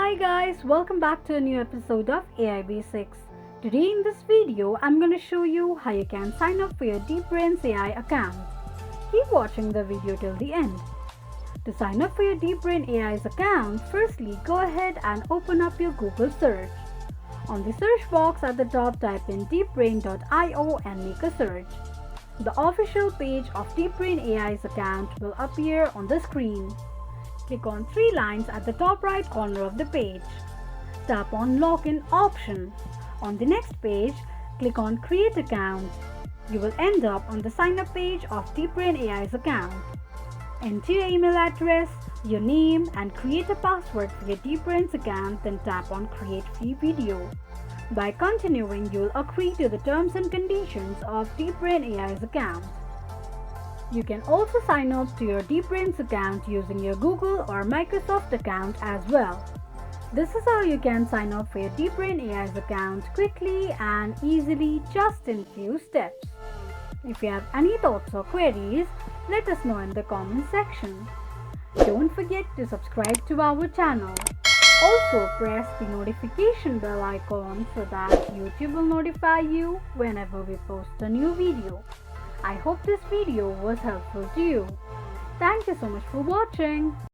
Hi guys, welcome back to a new episode of AI Basics. Today in this video, I'm going to show you how you can sign up for your DeepBrain AI account. Keep watching the video till the end. To sign up for your DeepBrain AI's account, firstly go ahead and open up your Google search. On the search box at the top, type in deepbrain.io and make a search. The official page of DeepBrain AI's account will appear on the screen. Click on three lines at the top right corner of the page. Tap on Login option. On the next page, click on Create Account. You will end up on the sign up page of DeepBrain AI's account. Enter your email address, your name, and create a password for your DeepBrain's account, then tap on Create Free Video. By continuing, you will agree to the terms and conditions of DeepBrain AI's account. You can also sign up to your DeepBrain's account using your Google or Microsoft account as well. This is how you can sign up for your DeepBrain AI's account quickly and easily, just in few steps. If you have any thoughts or queries, let us know in the comment section. Don't forget to subscribe to our channel. Also press the notification bell icon so that YouTube will notify you whenever we post a new video. I hope this video was helpful to you. Thank you so much for watching.